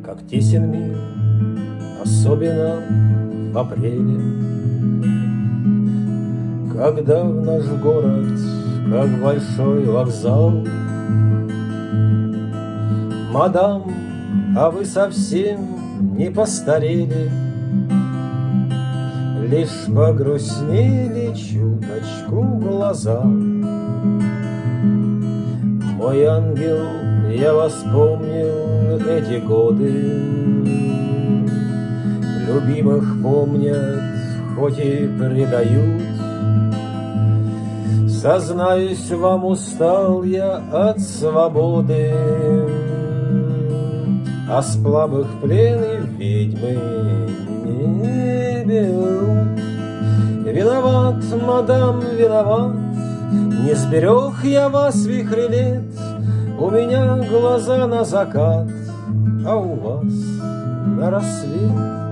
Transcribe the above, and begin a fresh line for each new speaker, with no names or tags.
Как тесен мир, особенно в апреле, когда в наш город, как большой вокзал. Мадам, а вы совсем не постарели, лишь погрустнели чуточку глаза. Мой ангел, я вас помню эти годы, любимых помнят, хоть и предают. Сознаюсь вам, устал я от свободы, а сплавы в плен и ведьмы не берут. Виноват, мадам, виноват, не сберег я вас вихре лет. У меня глаза на закат, а у вас на рассвет.